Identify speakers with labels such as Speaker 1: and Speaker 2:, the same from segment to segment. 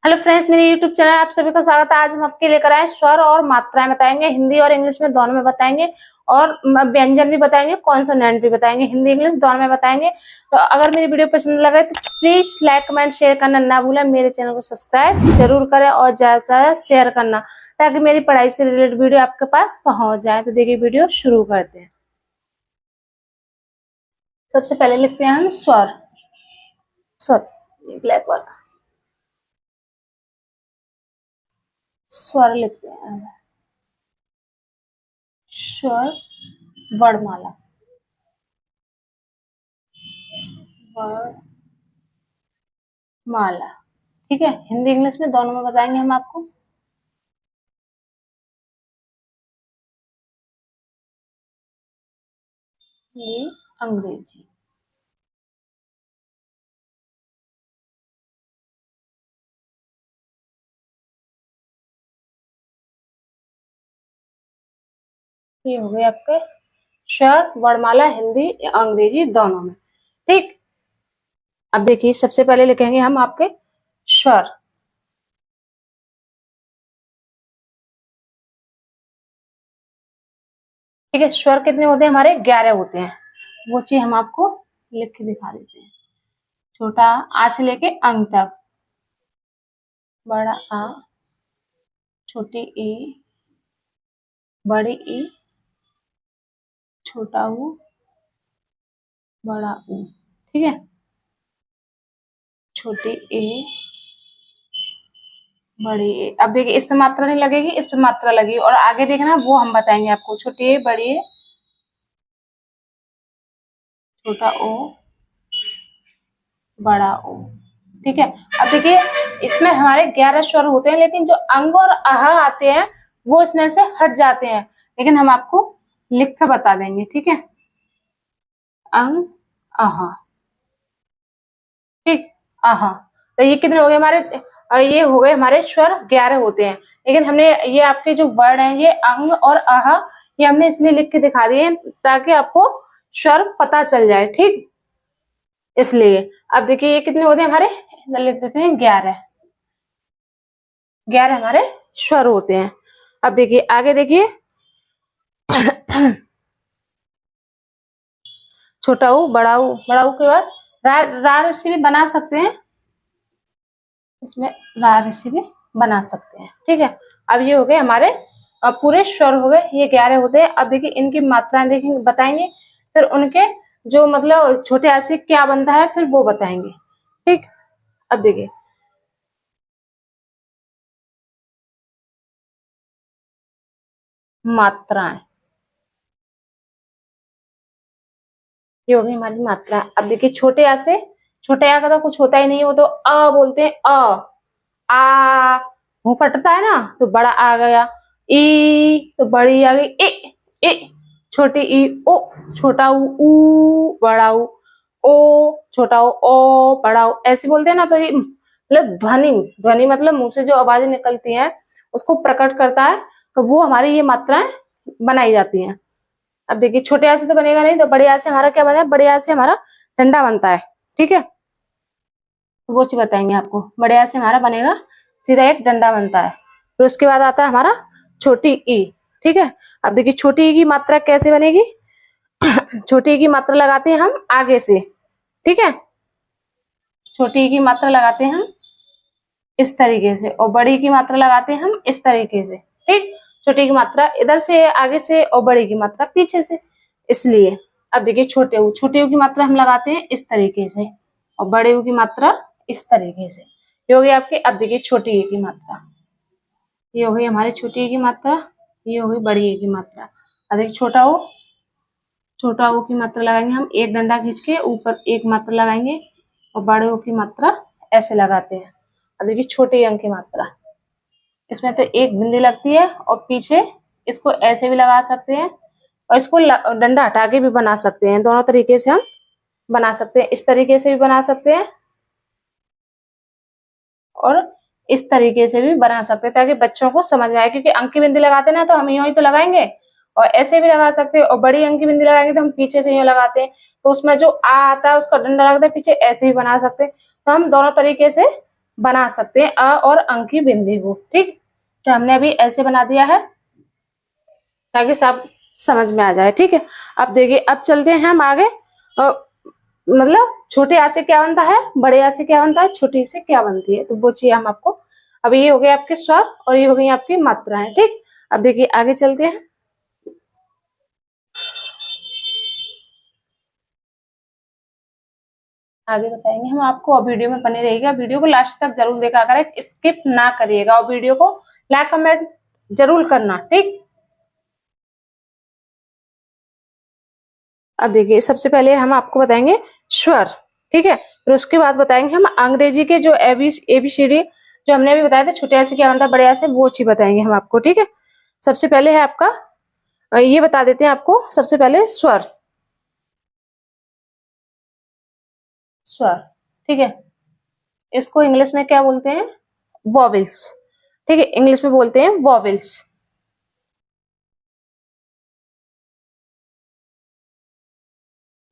Speaker 1: Hello friends, मेरे YouTube channel आप सभी का स्वागत है। आज हम आपके लेकर आए स्वर और मात्राएं बताएंगे, हिंदी और इंग्लिश में दोनों में बताएंगे और व्यंजन भी बताएंगे, कॉन्सोनेंट भी बताएंगे, हिंदी इंग्लिश दोनों में बताएंगे। तो अगर मेरी वीडियो पसंद लगे तो प्लीज लाइक कमेंट शेयर करना ना भूलें। मेरे चैनल को सब्सक्राइब जरूर करें और ज्यादा से ज्यादा शेयर करना ताकि मेरी पढ़ाई से रिलेटेड वीडियो आपके पास पहुंच जाए। तो देखिए वीडियो शुरू करते हैं। सबसे पहले लिखते हैं हम स्वर। ब्लैक वाला स्वर लिखते हैं। स्वर वर्णमाला, वर्णमाला। ठीक है, हिंदी इंग्लिश में दोनों में बताएंगे हम आपको। ये अंग्रेजी। ये हो गए आपके स्वर वर्णमाला, हिंदी अंग्रेजी दोनों में। ठीक, अब देखिए सबसे पहले लिखेंगे हम आपके स्वर। ठीक है, स्वर कितने होते हैं हमारे? 11 होते हैं। वो चीज हम आपको लिख के दिखा देते हैं। छोटा आ से लेके अंग तक, बड़ा आ, छोटी ई, बड़ी ई, छोटा ऊ, बड़ा ऊ। ठीक है, छोटी ए, बड़ी ए। अब देखिए इस पे मात्रा नहीं लगेगी, इस पे मात्रा लगेगी और आगे देखना वो हम बताएंगे आपको। छोटी ए, बड़ी ए, छोटा ओ, बड़ा ओ। ठीक है, अब देखिए इसमें हमारे 11 स्वर होते हैं, लेकिन जो अंग और आहा आते हैं वो इसमें से हट जाते हैं, लेकिन हम आपको लिख कर बता देंगे। ठीक है, अंग आहा। ठीक, आहा। तो ये कितने हो गए हमारे? ये हो गए हमारे स्वर 11 होते हैं, लेकिन हमने ये आपके जो वर्ड हैं ये अंग और आहा ये हमने इसलिए लिख के दिखा दिए ताकि आपको स्वर पता चल जाए। ठीक, इसलिए अब देखिए ये कितने होते हैं हमारे? लिख देते हैं 11। 11 हमारे स्वर होते हैं। अब देखिए आगे देखिए छोटा ऊ, बड़ा ऊ। बड़ा ऊ के बाद रा ऋषि भी बना सकते हैं, इसमें रा ऋषि भी बना सकते हैं। ठीक है, अब ये हो गए हमारे पूरे स्वर हो गए, ये 11 होते हैं। अब देखिए इनकी मात्राएं देखेंगे, बताएंगे, फिर उनके जो मतलब छोटे आ से क्या बनता है फिर वो बताएंगे। ठीक, अब देखिए मात्राएं, ये होगी हमारी मात्रा। अब देखिए छोटे आ से, छोटे आ का तो कुछ होता ही नहीं है, वो तो अ बोलते हैं। आ मुंह फटता है ना तो बड़ा आ गया। ई तो बड़ी आ गई। ए छोटी ई, ओ छोटा ऊ, बड़ा ऊ, ओ छोटा ओ, बड़ा ऊ। ऐसे बोलते हैं ना, तो ये मतलब ध्वनि, ध्वनि मतलब मुंह से जो आवाजें निकलती हैं उसको प्रकट करता है, तो वो हमारी ये मात्राएं बनाई जाती हैं। अब देखिए छोटे आ से तो बनेगा नहीं, तो बड़े आ से हमारा क्या बना है? बड़े आ से हमारा डंडा बनता है। ठीक है, वो चीज बताएंगे आपको। बड़े आ से हमारा बनेगा सीधा एक डंडा बनता है। फिर उसके बाद आता है हमारा छोटी ई। ठीक है, अब देखिए छोटी ई की मात्रा कैसे बनेगी? छोटी ई की मात्रा लगाते हैं हम आगे से। ठीक है, छोटी ई की मात्रा लगाते हैं हम इस तरीके से और बड़ी की मात्रा लगाते हैं हम इस तरीके से। ठीक, छोटी की मात्रा इधर से आगे से और बड़ी की मात्रा पीछे से, इसलिए। अब देखिए छोटे ऊ, छोटे ऊ की मात्रा हम लगाते हैं इस तरीके से और बड़े ऊ की मात्रा इस तरीके से। ये हो गई आपकी। अब देखिए छोटी ई की मात्रा, ये हो गई हमारी छोटी ई की मात्रा, ये हो गई बड़ी ई की मात्रा। अब देखिए छोटा ऊ, छोटा ऊ की मात्रा लगाएंगे हम एक डंडा खींच के ऊपर एक मात्रा लगाएंगे और बड़े ऊ की मात्रा ऐसे लगाते हैं। अब देखिए छोटे अंक की मात्रा, इसमें तो एक बिंदी लगती है और पीछे इसको ऐसे भी लगा सकते हैं और इसको डंडा हटा के भी बना सकते हैं। दोनों तरीके से हम बना सकते हैं, इस तरीके से भी बना सकते हैं और इस तरीके से भी बना सकते हैं, ताकि बच्चों को समझ में आए। क्योंकि अंक की बिंदी लगाते ना तो हम यूं ही तो लगाएंगे और ऐसे भी लगा सकते हैं, और बड़ी अंक की बिंदी लगाएंगे तो हम पीछे से यूं लगाते हैं, तो उसमें जो आ आता है उसका डंडा लगता है पीछे, ऐसे भी बना सकते हैं। तो हम दोनों तरीके से बना सकते हैं अ और अंग की बिंदी को। ठीक, तो हमने अभी ऐसे बना दिया है ताकि सब समझ में आ जाए। ठीक है, अब देखिए, अब चलते हैं हम आगे। मतलब छोटे आ से क्या बनता है, बड़े आ से क्या बनता है, छोटी से क्या बनती है, तो वो चीज हम आपको, अभी ये हो गए आपके स्वर और ये हो गई आपकी मात्राएं। ठीक, अब देखिए आगे चलते हैं। आगे बताएंगे हम आपको, और वीडियो में बने रहिएगा, वीडियो को लास्ट तक जरूर देखा करें, स्किप ना करिएगा, और वीडियो को लाइक कमेंट जरूर करना। ठीक, अब देखिए, सबसे पहले हम आपको बताएंगे स्वर। ठीक है, फिर उसके बाद बताएंगे हम अंग्रेजी के जो एबीसीडी जो हमने अभी बताया था, छोटे से क्या बनता है, बड़े से, वो चीज बताएंगे हम आपको। ठीक है, सबसे पहले है आपका, ये बता देते हैं आपको, सबसे पहले स्वर। स्वर, ठीक है, इसको इंग्लिश में क्या बोलते हैं, वॉवेल्स। ठीक है, इंग्लिश में बोलते हैं वॉवेल्स।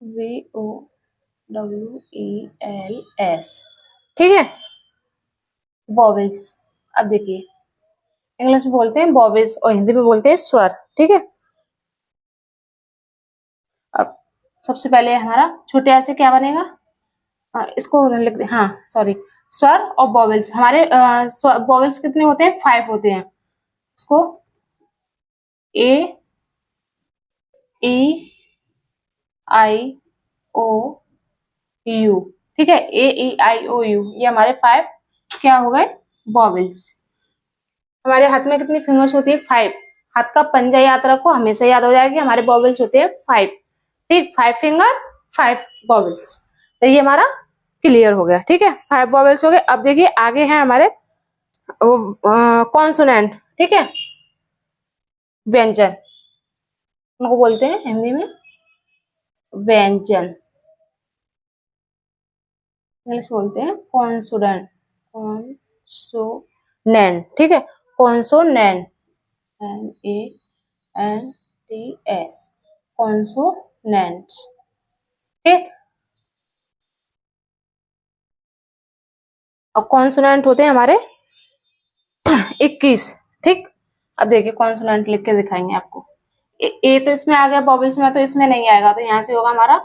Speaker 1: VOWELS। ठीक है, वॉवेल्स। अब देखिए, इंग्लिश में बोलते हैं वॉवेल्स और हिंदी में बोलते हैं स्वर। ठीक है, अब सबसे पहले हमारा छोटे आ से क्या बनेगा, इसको लिख दे, हाँ सॉरी, स्वर और वॉवेल्स। हमारे वॉवेल्स कितने होते हैं, 5 होते हैं। इसको ए, ई, आई, ओ, यू। ठीक है, ए, ई, आई, ओ, यू, ये हमारे 5 क्या हो गए, वॉवेल्स। हमारे हाथ में कितनी फिंगर्स होती है, 5। हाथ का पंजा याद रखो, हमेशा याद हो जाएगी, हमारे वॉवेल्स होते हैं 5। ठीक, 5 फिंगर, 5 वॉवेल्स। तो ये हमारा क्लियर हो गया। ठीक है, 5 वॉवेल्स हो गए। अब देखिए आगे है हमारे कॉन्सोनेंट। ठीक है, व्यंजन, उनको बोलते हैं हिंदी में व्यंजन, इंग्लिश बोलते हैं कॉन्सोनेंट। कॉन्सोनेंट, ठीक है, कॉन्सोनेंट, NANTS, कॉन्सोनेंट्स। ठीक, और कॉन्सोनेंट होते हैं हमारे 21। ठीक, अब देखिए कॉन्सोनेंट लिख के दिखाएंगे आपको। ए तो इसमें आ गया वॉवेल्स में, तो इसमें नहीं आएगा, तो यहां से होगा हमारा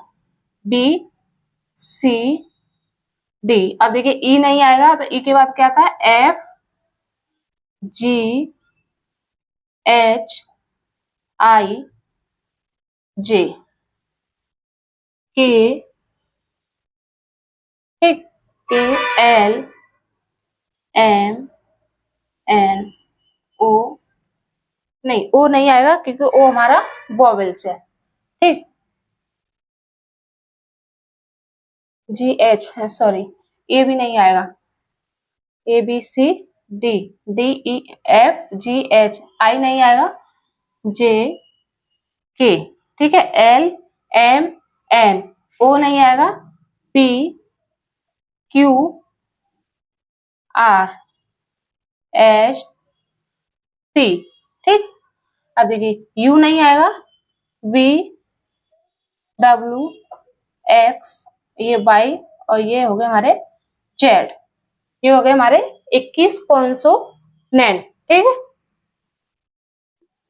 Speaker 1: BCD। अब देखिए ई नहीं आएगा, तो ई के बाद क्या था, FGHIJ, के, ठीक, KLMNO, नहीं ओ नहीं आएगा क्योंकि ओ हमारा वॉवेल्स है। ठीक, GH है, सॉरी, ए भी नहीं आएगा, ABCD, DEFGH, आई नहीं आएगा, JK, ठीक है, LMNO नहीं आएगा, PQRST। ठीक, अब देखिए U नहीं आएगा, VWX, ये Y, और ये हो गए हमारे Z। ये हो गए हमारे 21 कॉन्सोनेंट। ठीक है,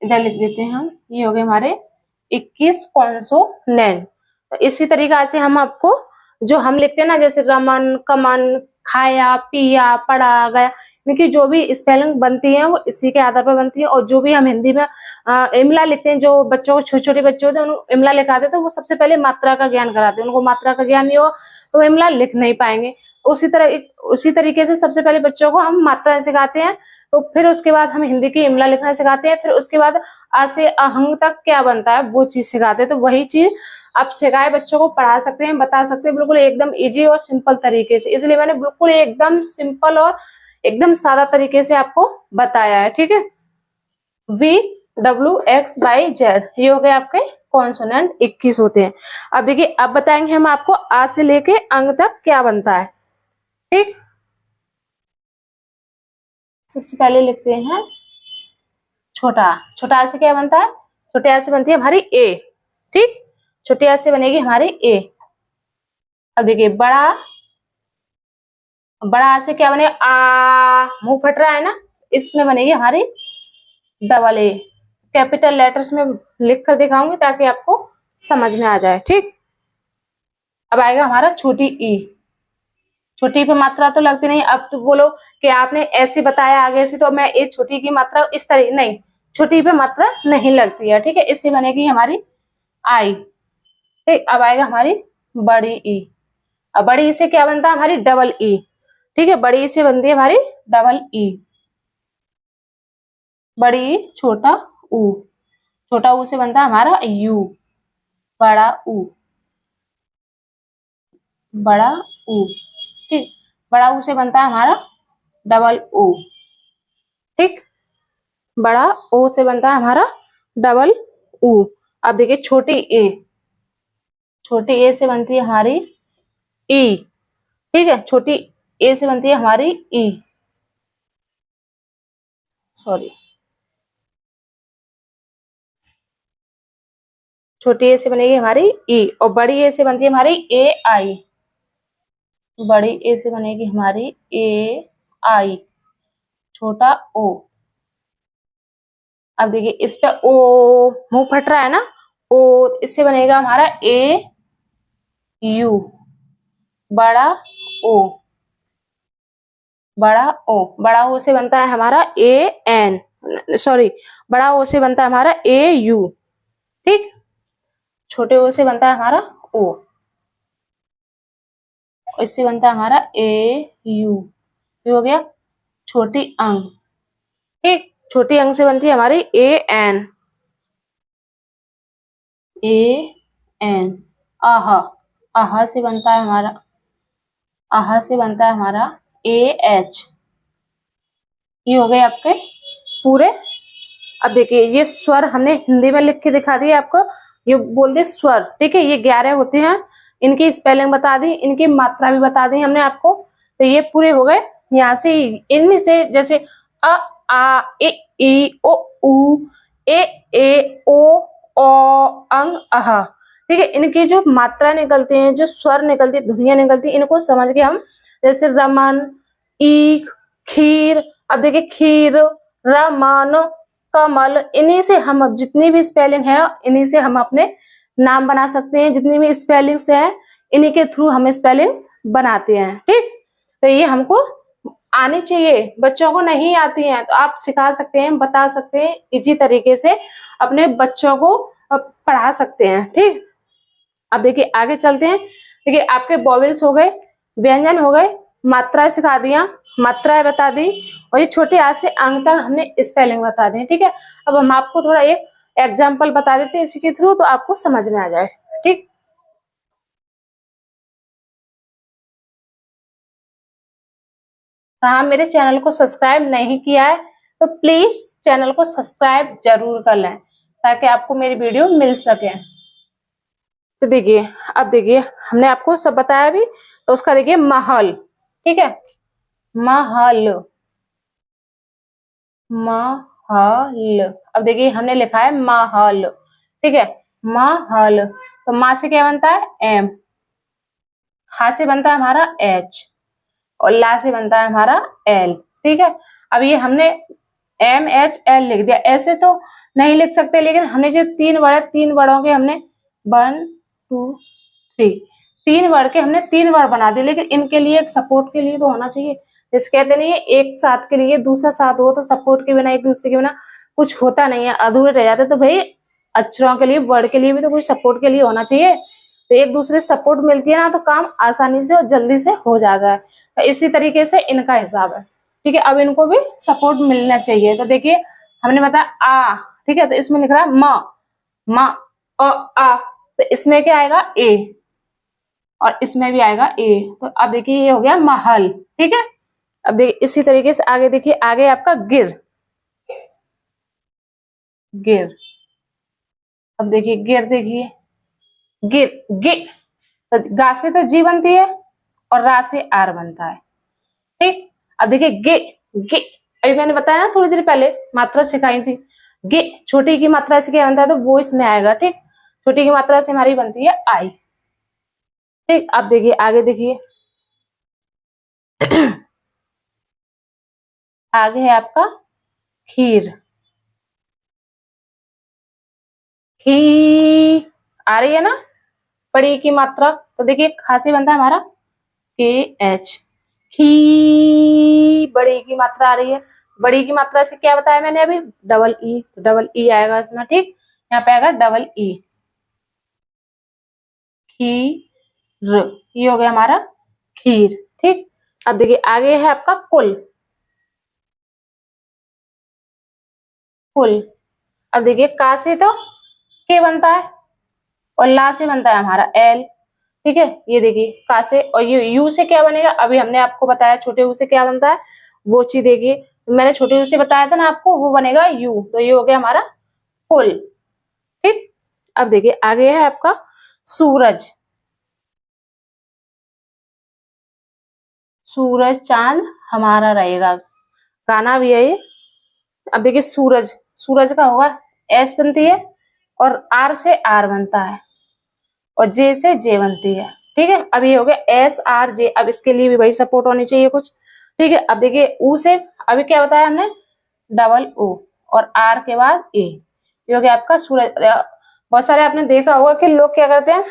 Speaker 1: इधर लिख देते हैं हम, ये हो गए हमारे 21 कॉन्सोनेंट। तो इसी तरीका से हम आपको, जो हम लिखते हैं ना, जैसे रमन, कमन, खाया, पिया, पढ़ा, गया, इनकी जो भी स्पेलिंग बनती है वो इसी के आधार पर बनती है। और जो भी हम हिंदी में इमला लिखते हैं, जो बच्चों को, छोटे छोटे बच्चे होते हैं उनको इमला लिखाते हैं, तो वो सबसे पहले मात्रा का ज्ञान कराते हैं। उनको मात्रा का ज्ञान नहीं हो तो वो इमला लिख नहीं पाएंगे। उसी तरीके से सबसे पहले बच्चों को हम मात्रा सिखाते हैं, तो फिर उसके बाद हम हिंदी की इमला लिखना सिखाते हैं, फिर उसके बाद आ से अहंग तक क्या बनता है वो चीज सिखाते हैं। तो वही चीज आप सिखाए बच्चों को पढ़ा सकते हैं, बता सकते हैं, बिल्कुल एकदम इजी और सिंपल तरीके से। इसलिए मैंने बिल्कुल एकदम सिंपल और एकदम सादा तरीके से आपको बताया है। ठीक है, VWXYZ, ये हो गए आपके कॉन्सोनेंट 21 होते हैं। अब देखिए, अब बताएंगे हम आपको आ से लेके अंग तक क्या बनता है। ठीक, सबसे पहले लिखते हैं छोटा। छोटा आ से क्या बनता है, छोटे आ से बनती है हमारी ए। ठीक, छोटे आ से बनेगी हमारी ए। अब देखिए बड़ा बड़ा आ से क्या बने, आ, मुंह फट रहा है ना, इसमें बनेगी हमारी डबल ए। कैपिटल लेटर्स में लिख कर दिखाऊंगी ताकि आपको समझ में आ जाए, ठीक। अब आएगा हमारा छोटी ई। छोटी पे मात्रा तो लगती नहीं। अब तो बोलो कि आपने ऐसे बताया आगे से, तो मैं इस छोटी की मात्रा इस तरह नहीं, छोटी पे मात्रा नहीं लगती है, ठीक है। इससे बनेगी हमारी आई, ठीक। अब आएगा हमारी बड़ी ई। अब बड़ी ई से क्या बनता है, हमारी डबल ई, ठीक है। बड़ी ई से बनती है हमारी डबल ई। बड़ी ई छोटा ऊ, छोटा ऊ से बनता है हमारा यू, बड़ा ऊ, बड़ा ऊ, ठीक। बड़ा ऊ से बनता है हमारा डबल ओ, ठीक। बड़ा ओ से बनता है हमारा डबल ऊ। अब देखिए छोटी ए, छोटी ए से बनती है हमारी ई, ठीक है। छोटी ए से बनती है हमारी ई, सॉरी, छोटी ए से बनेगी हमारी ई। और बड़ी ए से बनती है हमारी ए आई, बड़ी ए से बनेगी हमारी ए आई, छोटा ओ। अब देखिए इस पे ओ, मुंह फट रहा है ना, ओ, इससे बनेगा हमारा ए यू, बड़ा ओ, बड़ा ओ। बड़ा ओ से बनता है हमारा ए एन, सॉरी, बड़ा ओ से बनता है हमारा ए यू, ठीक। छोटे ओ से बनता है हमारा ओ, इससे बनता है हमारा ए यू, हो गया छोटी अंग, ठीक। छोटी अंग से बनती है हमारी ए एन, ए एन। आहा, आहा से बनता है हमारा, आहा से बनता है हमारा ए एच। ये हो गए आपके पूरे। अब देखिए ये स्वर हमने हिंदी में लिख के दिखा दिए आपको, ये बोल दे स्वर, ठीक है। ये 11 होते हैं, इनकी स्पेलिंग बता दी, इनकी मात्रा भी बता दी हमने आपको। तो ये पूरे हो गए। यहाँ से इनमें से जैसे अ आ ए ई ओ उ ए ओ अंग अहा, ठीक है। इनकी जो मात्रा निकलते हैं, जो स्वर निकलती है, ध्वनियां निकलती है, इनको समझ के हम, जैसे रमन, ईख, खीर। अब देखिए खीर, रमन, कमल, इन्हीं से हम जितनी भी स्पेलिंग है, इन्हीं से हम अपने नाम बना सकते हैं। जितनी भी स्पेलिंग्स है, इन्हीं के थ्रू हम स्पेलिंग्स बनाते हैं, ठीक। तो ये हमको आनी चाहिए। बच्चों को नहीं आती है तो आप सिखा सकते हैं, बता सकते हैं, इजी तरीके से अपने बच्चों को पढ़ा सकते हैं, ठीक। अब देखिए आगे चलते हैं। देखिए आपके वॉवेल्स हो गए, व्यंजन हो गए, मात्रा सिखा दिया, मात्राएं बता दी, और ये छोटे आ से अंक तक हमने स्पेलिंग बता दी, ठीक है। अब हम आपको थोड़ा एक एग्जाम्पल बता देते हैं इसी के थ्रू, तो आपको समझ में आ जाए, ठीक। हाँ, मेरे चैनल को सब्सक्राइब नहीं किया है तो प्लीज चैनल को सब्सक्राइब जरूर कर लें ताकि आपको मेरी वीडियो मिल सके। तो देखिए अब देखिए हमने आपको सब बताया भी, तो उसका देखिए महल, ठीक है। महल, महल। अब देखिए हमने लिखा है महल, ठीक है। महल, तो माँ से क्या बनता है एम, हा से बनता है हमारा एच, और ला से बनता है हमारा एल, ठीक है। अब ये हमने एम एच एल लिख दिया, ऐसे तो नहीं लिख सकते, लेकिन हमने जो तीन वर्ड, तीन वर्डों के हमने 1 2 3, तीन वर्ड के हमने 3 वर्ड बना दिए, लेकिन इनके लिए एक सपोर्ट के लिए तो होना चाहिए। जैसे कहते नहीं है एक साथ के लिए दूसरा साथ हो, तो सपोर्ट के बिना, एक दूसरे के बिना कुछ होता नहीं है, अधूरे रह जाते। तो भाई अक्षरों के लिए, वर्ड के लिए भी तो कुछ सपोर्ट के लिए होना चाहिए। तो एक दूसरे से सपोर्ट मिलती है ना, तो काम आसानी से और जल्दी से हो जाता है। तो इसी तरीके से इनका हिसाब है, ठीक है। अब इनको भी सपोर्ट मिलना चाहिए। तो देखिए हमने बताया आ, ठीक है, तो इसमें लिख रहा है म, आ, तो इसमें क्या आएगा ए, और इसमें भी आएगा ए। तो अब देखिए ये हो गया महल, ठीक है। अब देखिए इसी तरीके से आगे देखिए, आगे आपका गिर, गिर। अब देखिए गिर, देखिए गिर, गे, तो गा से तो जी बनती है और रा से आर बनता है, ठीक। अब देखिए गे, गे, अभी मैंने बताया ना थोड़ी देर पहले, मात्रा सिखाई थी। गे छोटी की मात्रा से क्या बनता है, तो वो इसमें आएगा, ठीक। छोटी की मात्रा से हमारी बनती है आई, ठीक। अब देखिए आगे देखिए, आगे है आपका खीर। खी आ रही है ना बड़ी की मात्रा, तो देखिए खांसी बनता है हमारा के एच। खी बड़ी की मात्रा आ रही है। बड़ी की मात्रा से क्या बताया मैंने अभी, डबल ई, डबल ई आएगा इसमें, ठीक। यहाँ पे आएगा डबल ई, खीर, ये हो गया हमारा खीर, ठीक। अब देखिए आगे है आपका कुल। कुल, अब देखिए का से तो के बनता है और ला से बनता है हमारा एल, ठीक है। ये देखिए का से, और ये यू से क्या बनेगा, अभी हमने आपको बताया छोटे यू से क्या बनता है, वो चीज देखिए मैंने छोटे यू से बताया था ना आपको, वो बनेगा यू, तो ये हो गया हमारा कुल, ठीक। अब देखिए आगे है आपका सूरज। सूरज चांद हमारा रहेगा, गाना भी है ये। अब देखिए सूरज, सूरज का होगा एस बनती है और आर से आर बनता है और जे से जे बनती है, ठीक है। अब ये हो गया एस आर जे, अब इसके लिए भी भाई सपोर्ट होनी चाहिए कुछ, ठीक है। अब देखिए ऊ से अभी क्या बताया हमने, डबल ओ और आर के बाद ए, ये हो गया आपका सूरज। बहुत सारे आपने देखा होगा कि लोग क्या करते हैं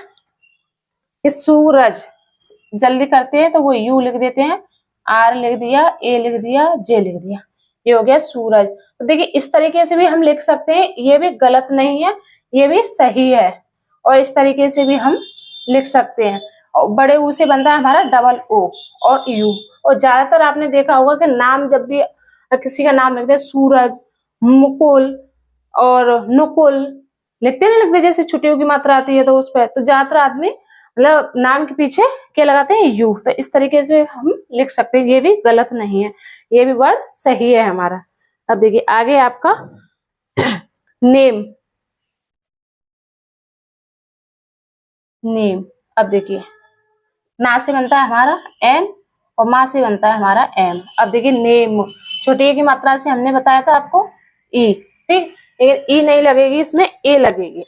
Speaker 1: कि सूरज जल्दी करते हैं तो वो यू लिख देते हैं, आर लिख दिया, ए लिख दिया, जे लिख दिया, ये हो गया सूरज। तो देखिए इस तरीके से भी हम लिख सकते हैं, ये भी गलत नहीं है, ये भी सही है, और इस तरीके से भी हम लिख सकते हैं। और बड़े ऊ से बनता है हमारा डबल ओ और यू। और ज्यादातर आपने देखा होगा कि नाम जब भी किसी का नाम लिखते हैं, सूरज, मुकुल और नुकुल लिखते ना, लिखते जैसे छुट्टियों की मात्रा आती है तो उस पर, तो ज्यादातर आदमी मतलब नाम के पीछे क्या लगाते हैं, यू। तो इस तरीके से हम लिख सकते हैं, ये भी गलत नहीं है, ये भी वर्ड सही है हमारा। अब देखिए आगे आपका नेम। नेम, अब देखिए ना से बनता है हमारा एन और माँ से बनता है हमारा एम। अब देखिए नेम, छोटी ए की मात्रा से हमने बताया था आपको ई, ठीक। ई नहीं लगेगी इसमें, ए लगेगी।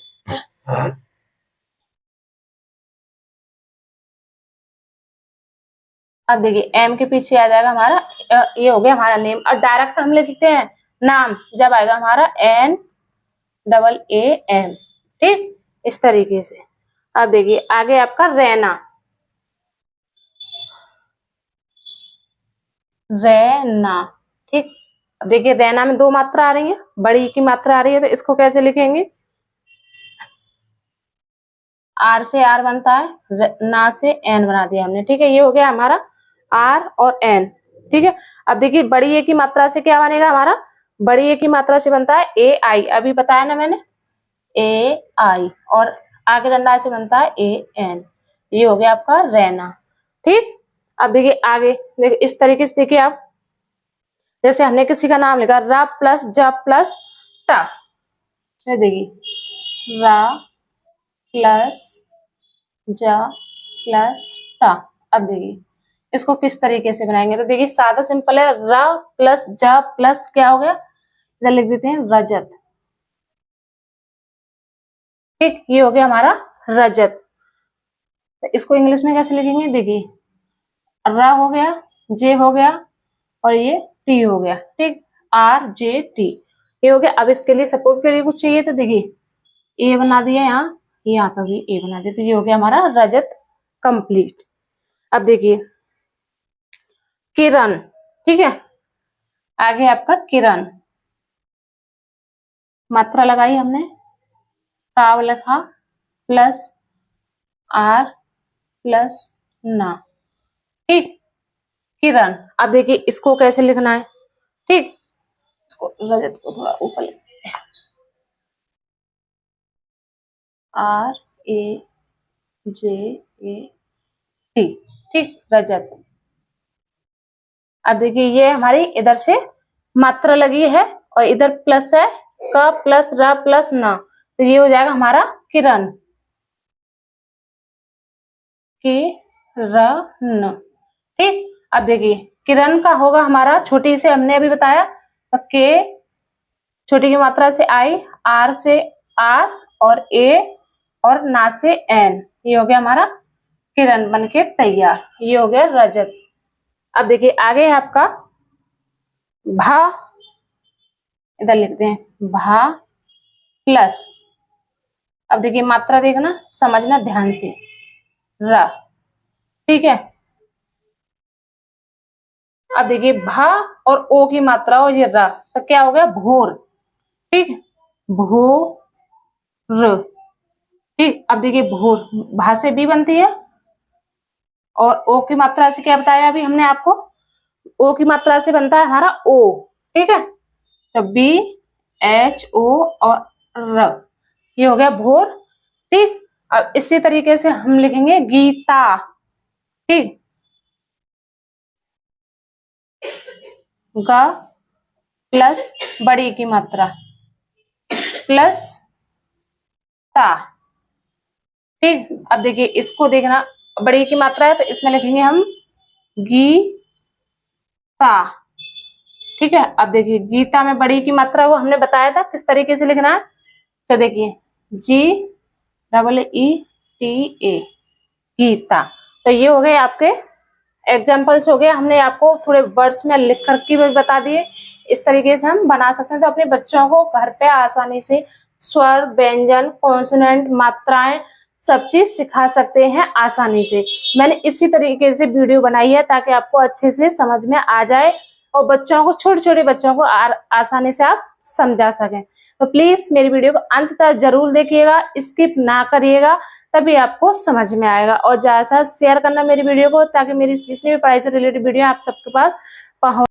Speaker 1: अब देखिए एम के पीछे आ जाएगा हमारा ये हो गया हमारा नेम। और डायरेक्ट हम लिखते हैं नाम, जब आएगा हमारा एन डबल ए एम, ठीक, इस तरीके से। अब देखिए आगे आपका रैना। रैना, ठीक। अब देखिए रैना में दो मात्रा आ रही है, बड़ी की मात्रा आ रही है, तो इसको कैसे लिखेंगे, आर से आर बनता है, ना से एन बना दिया हमने, ठीक है। ये हो गया हमारा आर और एन, ठीक है। अब देखिए बड़ी ए की मात्रा से क्या बनेगा हमारा, बड़ी ए की मात्रा से बनता है ए आई, अभी बताया ना मैंने, ए आई, और आगे डंडा से बनता है ए एन, ये हो गया आपका रैना, ठीक। अब देखिए आगे, देखिए इस तरीके से देखिए आप, जैसे हमने किसी का नाम लिखा रा प्लस जा प्लस टा, देखिए रा प्लस जा प्लस टा। अब देखिए इसको किस तरीके से बनाएंगे, तो देखिए सादा सिंपल है, रा प्लस जा प्लस क्या हो गया, इधर लिख देते हैं रजत, ठीक। ये हो गया हमारा रजत। तो इसको इंग्लिश में कैसे लिखेंगे, देखिए रा हो गया, जे हो गया और ये टी हो गया, ठीक, आर जे टी, ये हो गया। अब इसके लिए सपोर्ट के लिए कुछ चाहिए, तो देखिए ए बना दिया यहाँ पर भी ए बना दिया, तो ये हो गया हमारा रजत कंप्लीट। अब देखिए किरण, ठीक है, आगे आपका किरण, मात्रा लगाई हमने, काव लिखा प्लस आर प्लस ना, ठीक, किरण। अब देखिए इसको कैसे लिखना है, ठीक, इसको रजत को थोड़ा ऊपर लिख, R A J A T, ठीक, रजत। अब देखिए ये हमारी इधर से मात्रा लगी है और इधर प्लस है, का प्लस रा प्लस ना, तो ये हो जाएगा हमारा किरण, किरण, ठीक। अब देखिए किरण का होगा हमारा, छोटी से हमने अभी बताया, तो के छोटी की मात्रा से आई, आर से आर और ए और ना से एन, ये हो गया हमारा किरण बनके तैयार, ये हो गया रजत। अब देखिए आगे है आपका भा, इधर लिखते हैं भा प्लस, अब देखिए मात्रा देखना, समझना ध्यान से, र, ठीक है। अब देखिए भा और ओ की मात्रा हो ये र, तो क्या हो गया भोर, ठीक, भोर, ठीक। अब देखिए भोर भा से बी बनती है और ओ की मात्रा से क्या बताया अभी हमने आपको, ओ की मात्रा से बनता है हमारा ओ, ठीक है। तो बी एच ओ और र, ये हो गया भोर, ठीक। अब इसी तरीके से हम लिखेंगे गीता, ठीक, ग प्लस बड़ी की मात्रा प्लस ता, ठीक। अब देखिए इसको देखना, बड़ी की मात्रा है तो इसमें लिखेंगे हम गीता, ठीक है। अब देखिए गीता में बड़ी की मात्रा वो हमने बताया था किस तरीके से लिखना है, तो देखिए G double E T A, Geeta. तो ये हो गए आपके एग्जाम्पल्स हो गए, हमने आपको थोड़े वर्ड्स में लिख करके भी बता दिए, इस तरीके से हम बना सकते हैं। तो अपने बच्चों को घर पे आसानी से स्वर, व्यंजन, कॉन्सोनेंट, मात्राएं सब चीज सिखा सकते हैं आसानी से। मैंने इसी तरीके से वीडियो बनाई है ताकि आपको अच्छे से समझ में आ जाए और बच्चों को, छोटे छोटे बच्चों को आसानी से आप समझा सकें। तो प्लीज मेरी वीडियो को अंत तक जरूर देखिएगा, स्किप ना करिएगा, तभी आपको समझ में आएगा। और ज्यादा से शेयर करना मेरी वीडियो को, ताकि मेरी जितनी भी पढ़ाई से रिलेटेड वीडियो आप सबके पास पहुंच